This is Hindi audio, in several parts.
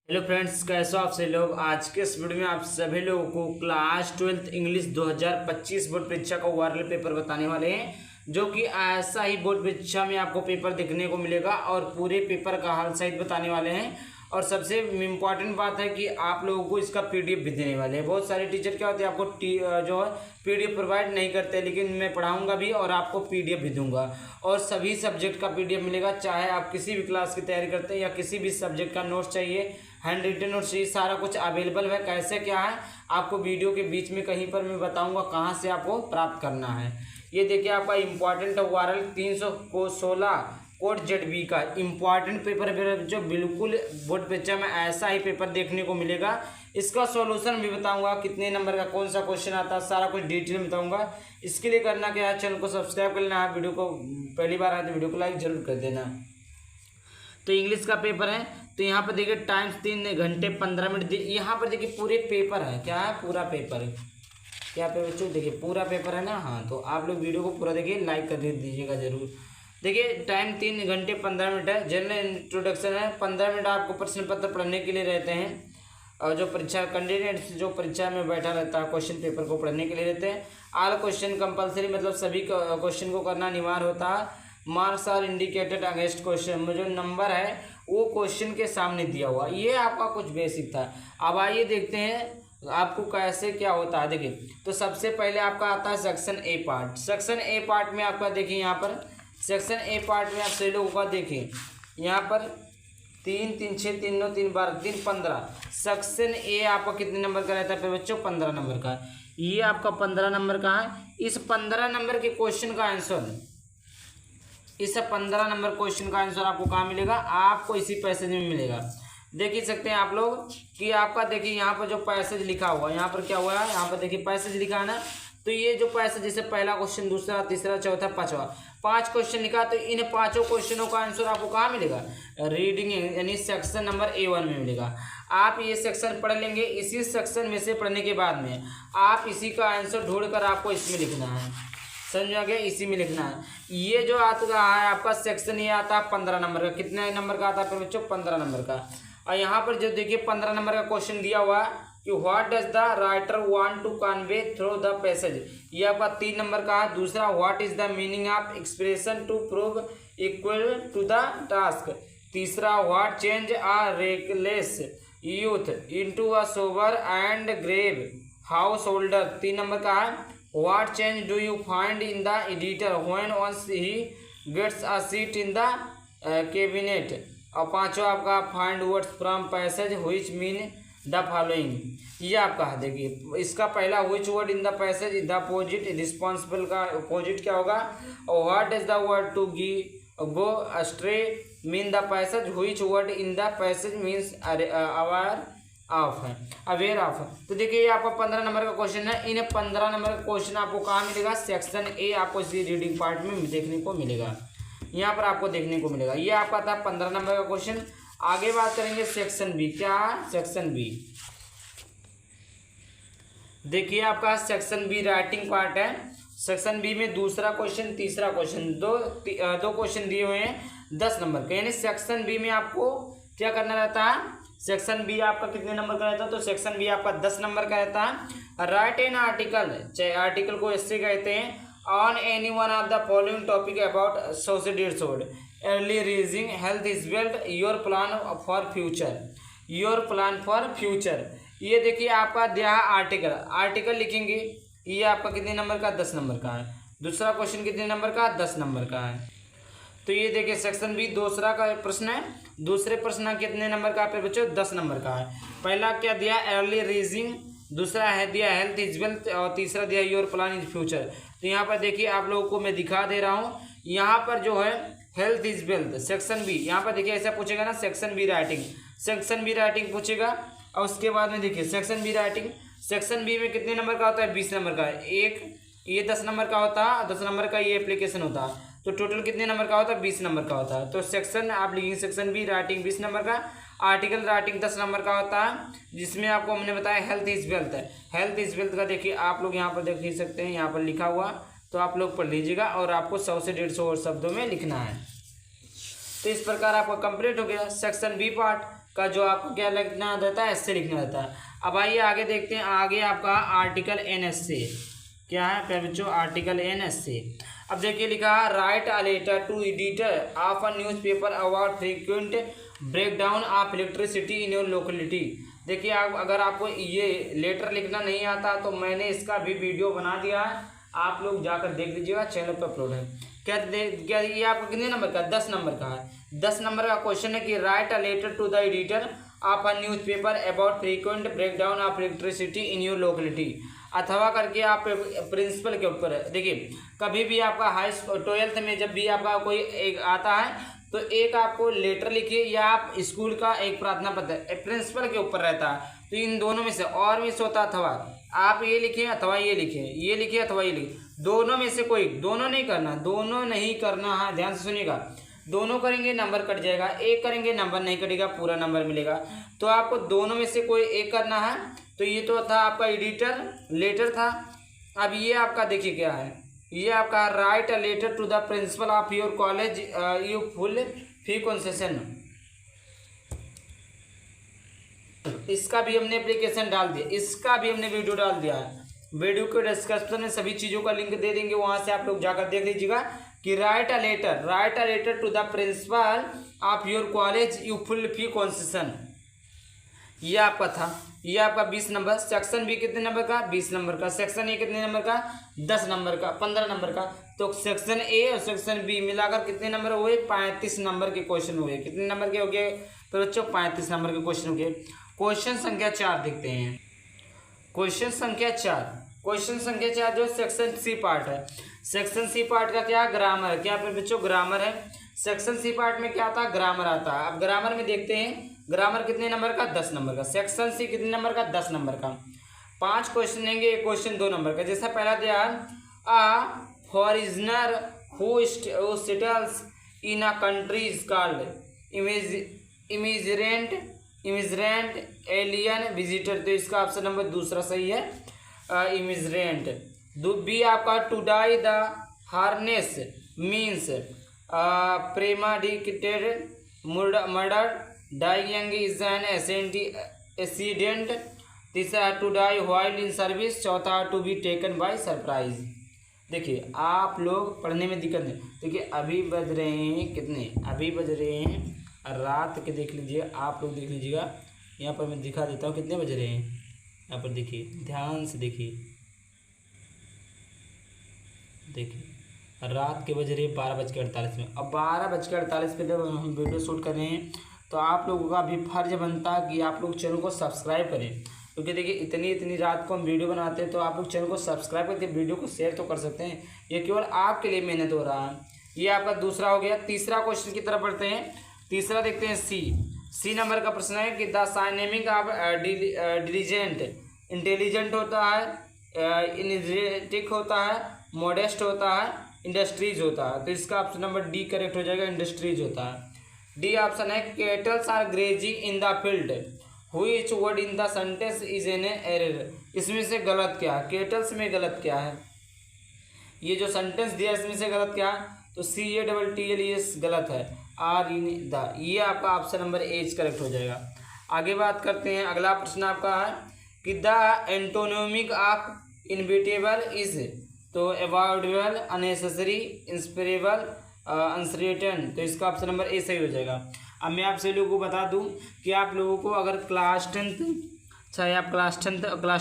हेलो फ्रेंड्स, कैसे हो आप सभी लोग। आज के इस वीडियो में आप सभी लोगों को क्लास 12th इंग्लिश 2025 बोर्ड परीक्षा का ओवरऑल पेपर बताने वाले हैं, जो कि ऐसा ही बोर्ड परीक्षा में आपको पेपर देखने को मिलेगा और पूरे पेपर का हाल सहित बताने वाले हैं। और सबसे इम्पॉर्टेंट बात है कि आप लोगों को इसका पीडीएफ भी देने वाले हैं। बहुत सारे टीचर क्या होते हैं, आपको जो है पीडीएफ प्रोवाइड नहीं करते, लेकिन मैं पढ़ाऊंगा भी और आपको पीडीएफ भी दूंगा। और सभी सब्जेक्ट का पीडीएफ मिलेगा, चाहे आप किसी भी क्लास की तैयारी करते हैं या किसी भी सब्जेक्ट का नोट्स चाहिए, हैंड रिटन नोट्स चाहिए, सारा कुछ अवेलेबल है। कैसे क्या है आपको वीडियो के बीच में कहीं पर मैं बताऊंगा कहाँ से आपको प्राप्त करना है। ये देखिए आपका इम्पॉर्टेंट ओवरऑल 316 कोड ZB का इम्पॉर्टेंट पेपर है, जो बिल्कुल बोर्ड परीक्षा में ऐसा ही पेपर देखने को मिलेगा। इसका सॉल्यूशन भी बताऊंगा, कितने नंबर का कौन सा क्वेश्चन आता है, सारा कुछ डिटेल में बताऊंगा। इसके लिए करना क्या है, चैनल को सब्सक्राइब कर लेना है, वीडियो को पहली बार आए तो वीडियो को लाइक जरूर कर देना। तो इंग्लिश का पेपर है, तो यहाँ पर देखिए टाइम 3 घंटे 15 मिनट। यहाँ पर देखिए पूरे पेपर है, क्या है पूरा पेपर है, क्या पे बच्चों देखिए पूरा पेपर है ना। हाँ, तो आप लोग वीडियो को पूरा देखिए, लाइक कर दीजिएगा जरूर। देखिए टाइम 3 घंटे 15 मिनट है। जनरल इंट्रोडक्शन है, 15 मिनट आपको प्रश्न पत्र पढ़ने के लिए रहते हैं। और जो परीक्षा कैंडिडेट जो परीक्षा में बैठा रहता है क्वेश्चन पेपर को पढ़ने के लिए रहते हैं। ऑल क्वेश्चन कंपलसरी, मतलब सभी क्वेश्चन को करना अनिवार्य होता है। Marks are indicated against question, में जो नंबर है वो क्वेश्चन के सामने दिया हुआ। ये आपका कुछ बेसिक था। अब आइए देखते हैं आपको कैसे क्या होता है। देखिए तो सबसे पहले आपका आता है section A part. Section A part में आपका देखिए, यहाँ पर सेक्शन ए पार्ट में आप सभी लोगों का देखिए, यहाँ पर 3 3 6 3 9 3 12 3 15। सेक्शन ए आपका कितने नंबर का रहता है बच्चों? 15 नंबर का। ये आपका 15 नंबर का है। इस 15 नंबर के क्वेश्चन का आंसर, इस 15 नंबर क्वेश्चन का आंसर आपको कहाँ मिलेगा? आपको इसी पैसेज में मिलेगा। देख ही सकते हैं आप लोग कि आपका देखिए यहाँ पर जो पैसेज लिखा हुआ है, यहाँ पर क्या हुआ है, यहाँ पर देखिए पैसेज लिखा है ना। तो ये जो पैसेज जैसे पहला क्वेश्चन, दूसरा, तीसरा, चौथा, पांचवा, 5 क्वेश्चन लिखा, तो इन 5 क्वेश्चनों का आंसर आपको कहाँ मिलेगा? रीडिंग यानी सेक्शन नंबर A1 में मिलेगा। आप ये सेक्शन पढ़ लेंगे। इसी सेक्शन में से पढ़ने के बाद में आप इसी का आंसर ढूंढ कर आपको इसमें लिखना है, समझ गए? इसी में लिखना है। ये जो आता है आपका सेक्शन, ये आता है 15 नंबर का। कितने नंबर का आता है बच्चों? 15 नंबर का। और यहाँ पर जो देखिए 15 नंबर का क्वेश्चन दिया हुआ है कि what does the writer want to convey through the passage, ये आपका 3 नंबर का है। दूसरा, what is the meaning of expression to prove equal to the task. तीसरा, what change a reckless youth into a sober and grave householder, 3 number का है। What change do you find in the editor when once he gets a seat in the cabinet? और 5वां आपका find words from passage which mean the following। ये आपका है। देखिए इसका पहला which word in the passage is the opposite, responsible का opposite क्या होगा? और what does the word to go astray mean the passage, which word in the passage means aware of है, अवेयर ऑफ है। तो देखिए ये आपका 15 नंबर का क्वेश्चन है। इन 15 नंबर का क्वेश्चन आपको कहाँ मिलेगा? सेक्शन ए आपको इसी रीडिंग पार्ट में देखने को मिलेगा, यहाँ पर आपको देखने को मिलेगा। ये आपका था 15 नंबर का क्वेश्चन। आगे बात करेंगे सेक्शन बी। क्या है सेक्शन बी? देखिए आपका सेक्शन बी राइटिंग पार्ट है। सेक्शन बी में दूसरा क्वेश्चन, तीसरा क्वेश्चन, दो क्वेश्चन दिए हुए हैं 10 नंबर के। यानी सेक्शन बी में आपको क्या करना रहता है? सेक्शन बी आपका कितने नंबर का रहता है? तो सेक्शन बी आपका 10 नंबर का रहता है। राइट एन आर्टिकल, चाहे आर्टिकल को इससे कहते हैं, on any one of the following topic about society, early rising, health is wealth, your plan for future, your plan for future. ये देखिए आपका दिया है आर्टिकल, आर्टिकल लिखेंगे। ये आपका कितने नंबर का? 10 नंबर का है। दूसरा क्वेश्चन कितने नंबर का? 10 नंबर का है। तो ये देखिए सेक्शन बी दूसरा का प्रश्न है। दूसरे प्रश्न कितने नंबर का है बच्चों? 10 नंबर का है। पहला क्या दिया? अर्ली रीजिंग, दूसरा है दिया हेल्थ इज वेल्थ, और तीसरा दिया योर प्लान इज फ्यूचर। तो यहाँ पर देखिए आप लोगों को मैं दिखा दे रहा हूँ, यहाँ पर जो है health is wealth section B, यहाँ पर देखिए ऐसा पूछेगा ना, section B writing, section B writing पूछेगा। और उसके बाद में देखिए section B writing, section B में कितने नंबर का होता है? 20 नंबर का। एक ये 10 नंबर का होता है, 10 नंबर का ये एप्लीकेशन होता है। तो टोटल कितने नंबर का होता है? 20 नंबर का होता है। तो सेक्शन आप लिखेंगे सेक्शन बी राइटिंग 20 नंबर का, आर्टिकल राइटिंग 10 नंबर का होता है, जिसमें आपको हमने बताया हेल्थ इज वेल्थ है। हेल्थ इज वेल्थ का देखिए आप लोग यहाँ पर देख ही सकते हैं, यहाँ पर लिखा हुआ, तो आप लोग पढ़ लीजिएगा और आपको 100 से 150 और शब्दों में लिखना है। तो इस प्रकार आपका कंप्लीट हो गया सेक्शन बी पार्ट। का जो आपको क्या लिखना रहता है, एस्से लिखना रहता है। अब आइए आगे देखते हैं। आगे आपका आर्टिकल एन एस्से क्या है प्यारे बच्चों, आर्टिकल एन एस्से। अब देखिए लिखा है write a letter to editor of a newspaper about frequent breakdown of electricity in your locality. देखिए आप अगर आपको ये लेटर लिखना नहीं आता तो मैंने इसका भी वीडियो बना दिया है, आप लोग जाकर देख लीजिएगा, चैनल पर अपलोड है। क्या ये आपका कितने नंबर का, 10 नंबर का है। 10 नंबर का क्वेश्चन है कि write a letter to the editor of a newspaper about frequent breakdown of electricity in your locality. अथवा करके आप प्रिंसिपल के ऊपर है। देखिए कभी भी आपका हाई 12th में जब भी आपका कोई एक आता है तो एक आपको लेटर लिखिए या आप स्कूल का एक प्रार्थना पत्र प्रिंसिपल के ऊपर रहता है, तो इन दोनों में से और मिस होता है अथवा आप ये लिखिए अथवा ये लिखिए, ये लिखिए अथवा ये लिखिए, दोनों में से कोई, दोनों नहीं करना, दोनों नहीं करना है, ध्यान से सुनिएगा। दोनों करेंगे नंबर कट जाएगा, एक करेंगे नंबर नहीं कटेगा, पूरा नंबर मिलेगा। तो आपको दोनों में से कोई एक करना है। तो ये तो था आपका एडिटर लेटर था। अब ये आपका देखिए क्या है, ये आपका write a letter to the principal of your college you full fee concession. इसका भी हमने एप्लीकेशन डाल दिया, इसका भी हमने वीडियो डाल दिया है। वीडियो के डिस्क्रिप्शन में सभी चीज़ों का लिंक दे देंगे, वहां से आप लोग जाकर देख लीजिएगा कि write a letter to the principal of your college you full fee concession. ये आपका था, ये आपका 20 नंबर। सेक्शन बी कितने नंबर का, 20 नंबर का। सेक्शन ए कितने नंबर का, 10 नंबर का, 15 नंबर का। तो सेक्शन ए और सेक्शन बी मिलाकर कितने नंबर हुए, 35 नंबर के क्वेश्चन हुए। कितने नंबर के हो गए तो बच्चों, 35 नंबर के क्वेश्चन हो गए। क्वेश्चन संख्या 4 देखते हैं। क्वेश्चन संख्या 4 जो सेक्शन सी पार्ट है। सेक्शन सी पार्ट का क्या, ग्रामर है। क्या बच्चों, ग्रामर है। सेक्शन सी पार्ट में क्या आता है, ग्रामर आता है। अब ग्रामर में देखते हैं, ग्रामर कितने नंबर का, 10 नंबर का। सेक्शन सी कितने नंबर का, 10 नंबर का। 5 क्वेश्चन देंगे, एक क्वेश्चन 2 नंबर का। जैसा पहला दिया, a foreigner who settles in a country is called immigrant alien visitor. तो इसका ऑप्शन नंबर दूसरा सही है, इमिग्रेंट। बी आपका to die the harness means premeditated murder. Dying young is an accident. तीसरा to die while in service. चौथा to be taken by surprise. देखिए आप लोग पढ़ने में दिक्कत नहीं। देखिए अभी बज रहे हैं कितने, अभी बज रहे हैं रात के, देख लीजिए आप लोग देख लीजिएगा, यहाँ पर मैं दिखा देता हूँ कितने बज रहे हैं। यहाँ पर देखिए, ध्यान से देखिए, रात के बज रहे हैं 12:48 में। अब 12:48 पे जब हम वीडियो शूट कर रहे हैं तो आप लोगों का भी फर्ज बनता है कि आप लोग चैनल को सब्सक्राइब करें, क्योंकि देखिए इतनी रात को हम वीडियो बनाते हैं तो आप लोग चैनल को सब्सक्राइब करके वीडियो को शेयर तो कर सकते हैं। ये केवल आपके लिए मेहनत हो रहा है। ये आपका दूसरा हो गया। तीसरा क्वेश्चन की तरफ बढ़ते हैं। तीसरा देखते हैं सी नंबर का प्रश्न है कि द साइनेमिक ऑफ डिलीजेंट, इंटेलिजेंट होता है, इनर्जेटिक होता है, मॉडेस्ट होता है, इंडस्ट्रीज होता है। तो इसका ऑप्शन नंबर डी करेक्ट हो जाएगा, इंडस्ट्रीज होता है। डी ऑप्शन है cattles are grazing in the field. Which word in the sentence is an error. इसमें से गलत क्या है, केटल्स में गलत क्या है, ये जो सेंटेंस दिया इसमें से गलत क्या है, तो CATTLES गलत है, आर इन द, ये आपका ऑप्शन नंबर एज करेक्ट हो जाएगा। आगे बात करते हैं, अगला प्रश्न आपका है कि the antonymic of inevitable is, तो अवॉइडेबल, अननेसेसरी, इंस्पिरेबल, अनसर्टेन। तो इसका ऑप्शन नंबर ए सही हो जाएगा। अब मैं आप सभी लोगों को बता दूं कि आप लोगों को अगर क्लास 10th, चाहे आप क्लास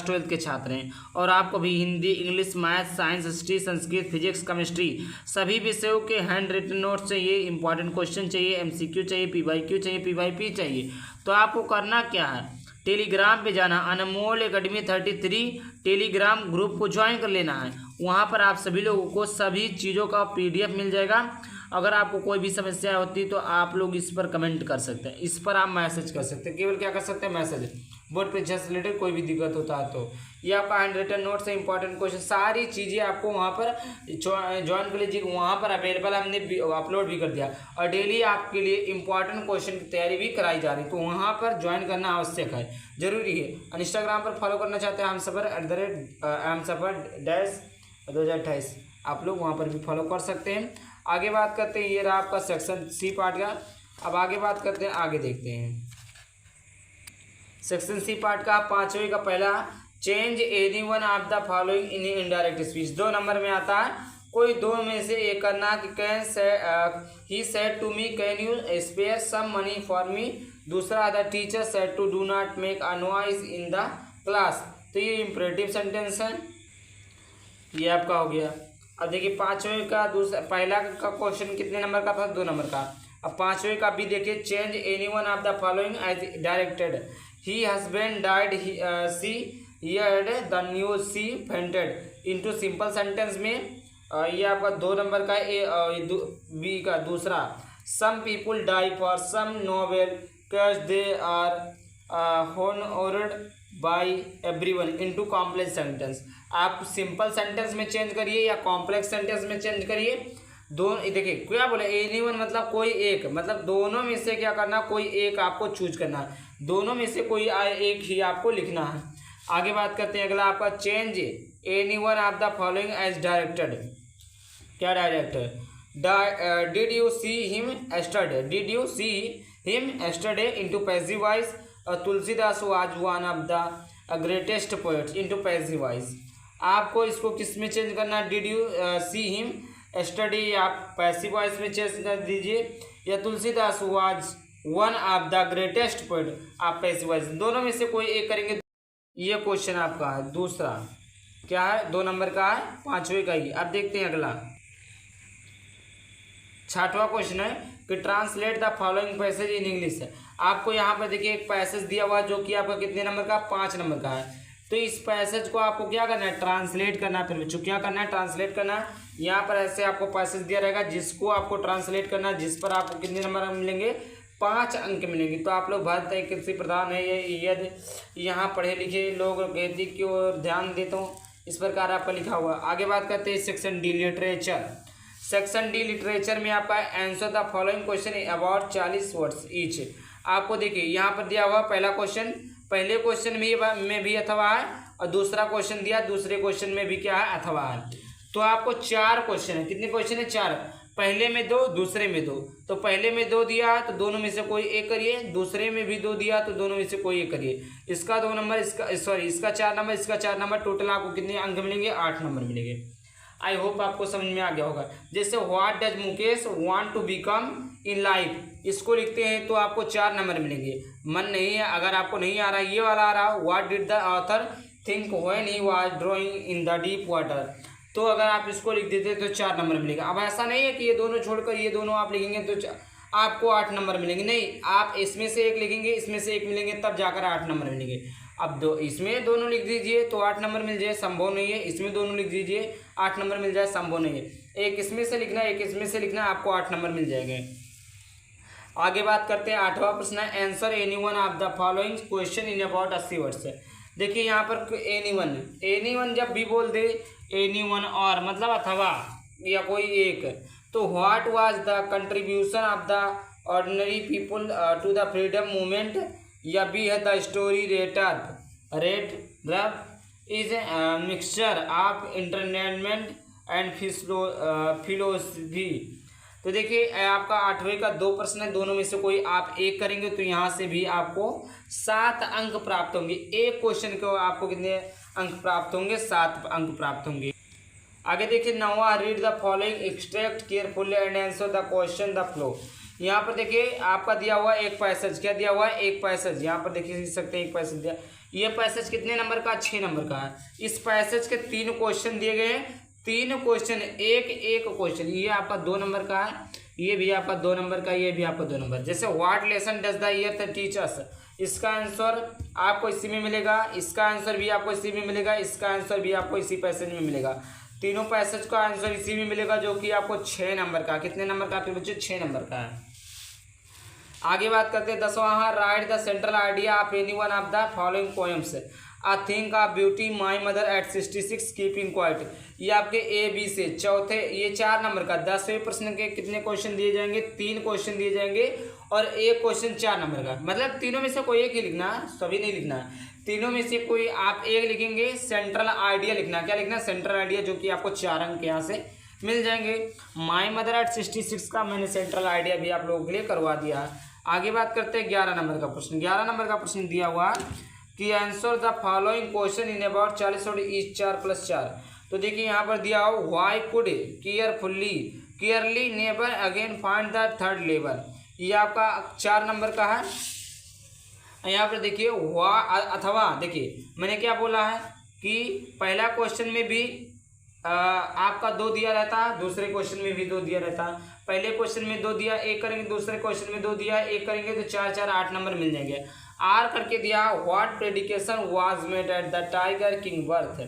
12th के छात्र हैं और आपको भी Hindi, English, math, science, history, Sanskrit, physics, chemistry सभी विषयों के हैंड रिटन नोट्स चाहिए, इंपॉर्टेंट क्वेश्चन चाहिए, MCQ चाहिए, PYQ चाहिए, PYP चाहिए, तो आपको करना क्या है, टेलीग्राम पे जाना, अनमोल एकेडमी 33 टेलीग्राम ग्रुप को ज्वाइन कर लेना है। वहाँ पर आप सभी लोगों को सभी चीज़ों का PDF मिल जाएगा। अगर आपको कोई भी समस्या होती है तो आप लोग इस पर कमेंट कर सकते हैं, इस पर आप मैसेज कर सकते हैं। केवल क्या कर सकते हैं, मैसेज। बोर्ड परीक्षा से रिलेटेड कोई भी दिक्कत होता है तो ये आपका हैंड रिटन नोट्स है, इंपॉर्टेंट क्वेश्चन, सारी चीज़ें आपको वहाँ पर ज्वाइन कर लीजिए। वहाँ पर अवेलेबल हमने अपलोड भी कर दिया और डेली आपके लिए इंपॉर्टेंट क्वेश्चन की तैयारी भी कराई जा रही है, तो वहाँ पर ज्वाइन करना आवश्यक है, जरूरी है। और इंस्टाग्राम पर फॉलो करना चाहते हैं हमसफर@2028, आप लोग वहाँ पर भी फॉलो कर सकते हैं। आगे बात करते हैं, ये रहा आपका सेक्शन सी पार्ट का। अब आगे बात करते हैं, आगे देखते हैं। सेक्शन सी पार्ट का 5वें का पहला, change any one of the following in indirect speech. 2 number में आता है कोई दो में से एक करना कि can he said to me can you spare some money for me. दूसरा the teacher said to do not make a noise in the class. तो ये इंपरेटिव सेंटेंस है, ये आपका हो गया। अब देखिए 5वें का दूसरा पहला का क्वेश्चन कितने नंबर का था? 2 नंबर का। अब 5वें का भी देखिए, change any one of the following as directed. He husband died, she heard the news, she fainted. Into simple sentence में ये आपका 2 नंबर का बी का दूसरा, some people die for some noble cause they are honoured by everyone. Into complex sentence. आप सिंपल सेंटेंस में चेंज करिए या कॉम्प्लेक्स सेंटेंस में चेंज करिए। दोनों देखिए क्या बोले, एनीवन मतलब कोई एक, मतलब दोनों में से क्या करना, कोई एक आपको चूज करना है, दोनों में से कोई एक ही आपको लिखना है। आगे बात करते हैं अगला आपका, change any one of the following as directed. क्या directed? Did you see him yesterday, did you see him yesterday into passive voice. Tulsidas was one of the greatest poets into passive voice. आपको इसको किस में चेंज करना है? Did you see him yesterday आप पैसिव वॉइस में चेंज कर दीजिए, या Tulsidas was one of the greatest poet आप पैसिव वॉइस, दोनों में से कोई एक करेंगे। ये क्वेश्चन आपका है दूसरा, क्या है? 2 नंबर का है, 5वें का ही। अब देखते हैं अगला 6वां क्वेश्चन है कि translate the following passage in English. आपको यहाँ पर देखिए एक पैसेज दिया हुआ जो कि आपका कितने नंबर का? 5 नंबर का है। तो इस पैसेज को आपको क्या करना है? ट्रांसलेट करना है। फिर बच्चों क्या करना है? ट्रांसलेट करना है। यहाँ पर ऐसे आपको पैसेज दिया रहेगा जिसको आपको ट्रांसलेट करना है, जिस पर आपको कितने नंबर मिलेंगे? 5 अंक मिलेंगे। तो आप लोग भारत एक कृषि प्रधान है, ये यदि यहाँ पढ़े लिखे लोग खेती की ओर ध्यान देते हो, इस प्रकार आपका लिखा हुआ। आगे बात करते हैं section D literature. Section D literature में आपका answer the following question about 40 words each. आपको देखिए यहाँ पर दिया हुआ पहला क्वेश्चन, पहले क्वेश्चन में भी अथवा है, और दूसरा क्वेश्चन दिया, दूसरे क्वेश्चन में भी क्या है? अथवा है। तो आपको 4 क्वेश्चन है। कितने क्वेश्चन है? 4। पहले में 2, दूसरे में 2। तो पहले में 2 दिया तो दोनों में से कोई एक करिए, दूसरे में भी 2 दिया तो दोनों में से कोई एक करिए। इसका 2 नंबर, इसका 4 नंबर, इसका 4 नंबर, टोटल आपको कितने अंक मिलेंगे? 8 नंबर मिलेंगे। आई होप आपको समझ में आ गया होगा। जैसे what does Mukesh want to become in life, इसको लिखते हैं तो आपको 4 नंबर मिलेंगे। मन नहीं है, अगर आपको नहीं आ रहा, ये वाला आ रहा, what did the author think when he was drawing in the deep water, तो अगर आप इसको लिख देते तो 4 नंबर मिलेगा। अब ऐसा नहीं है कि ये दोनों छोड़कर ये दोनों आप लिखेंगे तो आपको 8 नंबर मिलेंगे, नहीं, आप इसमें से एक लिखेंगे, इसमें से एक मिलेंगे, तब जाकर 8 नंबर मिलेंगे। अब इसमें दोनों लिख दीजिए तो 8 नंबर मिल जाए, संभव नहीं है। इसमें दोनों लिख दीजिए 8 नंबर मिल जाए, संभव नहीं है। एक इसमें से लिखना, एक इसमें से लिखना, आपको 8 नंबर मिल जाएंगे। आगे बात करते हैं 8वां प्रश्न है, answer any one of the following question in about 80 words. देखिए यहाँ पर एनी वन जब भी बोल दे, एनी वन और मतलब अथवा या कोई एक, तो what was the contribution of the ordinary people to the freedom movement, या बी है the story read is mixture of entertainment and philosophy. तो देखिए आपका 8वें का 2 प्रश्न है, दोनों में से कोई आप एक करेंगे तो यहाँ से भी आपको 7 अंक प्राप्त होंगे। एक क्वेश्चन को आपको कितने अंक प्राप्त होंगे? 7 अंक प्राप्त होंगे। आगे देखिए 9वां, read the following extract carefully and answer the question that follow. यहाँ पर देखिए आपका दिया हुआ एक पैसेज, क्या दिया हुआ है? एक पैसेज। यहाँ पर देखिए सकते हैं एक पैसेज दिया, ये पैसेज कितने नंबर का? 6 नंबर का है। इस पैसेज के 3 क्वेश्चन दिए गए हैं, 3 क्वेश्चन, एक क्वेश्चन। ये आपका 2 नंबर का है, ये भी आपका 2 नंबर का, ये भी आपका 2 नंबर। जैसे what lesson does the year teach us, इसका आंसर आपको इसी में मिलेगा, इसका आंसर भी आपको इसी में मिलेगा, इसका आंसर भी आपको इसी पैसेज में मिलेगा। तीनों पैसेज का आंसर इसी में मिलेगा, जो कि आपको 6 नंबर का। कितने नंबर का? फिर बच्चे 6 नंबर का है। आगे बात करते हैं 10वां, write the central idea of any one of the following poems. A thing of beauty my mother at 66 keeping quiet. ये आपके ए बी से चौथे, ये 4 नंबर का। 10वें प्रश्न के कितने क्वेश्चन दिए जाएंगे? 3 क्वेश्चन दिए जाएंगे और एक क्वेश्चन 4 नंबर का। मतलब तीनों में से कोई एक ही लिखना है, सभी नहीं लिखना है। तीनों में से कोई आप एक लिखेंगे, सेंट्रल आइडिया लिखना। क्या लिखना? सेंट्रल आइडिया, जो कि आपको 4 अंक यहाँ से मिल जाएंगे। माई मदर एट 66 का मैंने सेंट्रल आइडिया भी आप लोगों के लिए करवा दिया है। आगे बात करते हैं 11 नंबर का प्रश्न। 11 नंबर का प्रश्न दिया हुआ कि answer the following question in about 40 और इस 4+4। तो देखिए यहाँ पर दिया हो why could clearly never again find the third level. ये आपका 4 नंबर का है। यहाँ पर देखिए अथवा देखिए मैंने क्या बोला है कि पहला क्वेश्चन में भी आपका 2 दिया रहता है, दूसरे क्वेश्चन में भी 2 दिया रहता है। पहले क्वेश्चन में 2 दिया, 1 करेंगे, दूसरे क्वेश्चन में 2 दिया, 1 करेंगे तो 4 4 8 नंबर मिल जाएंगे। आर करके दिया what prediction was made at the tiger king birth.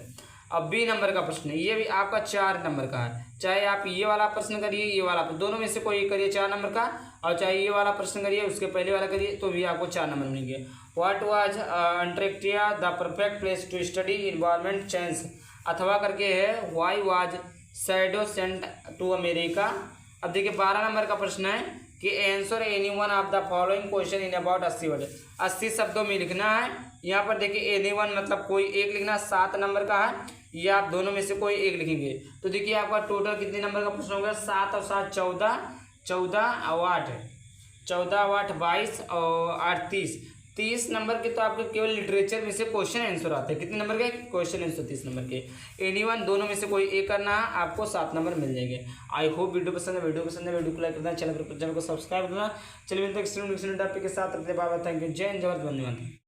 अब बी नंबर का प्रश्न है, ये भी आपका 4 नंबर का है। चाहे आप ये वाला प्रश्न करिए, ये वाला, दोनों में से कोई एक करिए 4 नंबर का, और चाहे ये वाला प्रश्न करिए उसके पहले वाला करिए तो भी आपको 4 नंबर मिलेंगे। What was Antarctica the perfect place to study environment change. अथवा करके है why was Sadao sent to America. अब देखिए 12 नंबर का प्रश्न है कि answer any one of the following question in about 80 word. 80 शब्दों में लिखना है। यहाँ पर देखिए एनी वन मतलब कोई एक लिखना, 7 नंबर का है, ये आप दोनों में से कोई एक लिखेंगे। तो देखिए आपका टोटल कितने नंबर का प्रश्न होगा, 7 और 7 14, 14 और 8 14 और 8 22 और 8 30 नंबर के। तो आपके केवल लिटरेचर में से क्वेश्चन आंसर आते हैं। कितने नंबर के क्वेश्चन आंसर? 30 नंबर के। एनी वन दोनों में से कोई एक करना है, आपको 7 नंबर मिल जाएंगे। आई होप वीडियो पसंद है, वीडियो को लाइक करना, चैनल को सब्सक्राइब करना। चलिए मिलते हैं नेक्स्ट वीडियो के साथ। अपने बाय बाय, थैंक यू, जय हिंद, जय भारत, वंदे मातरम।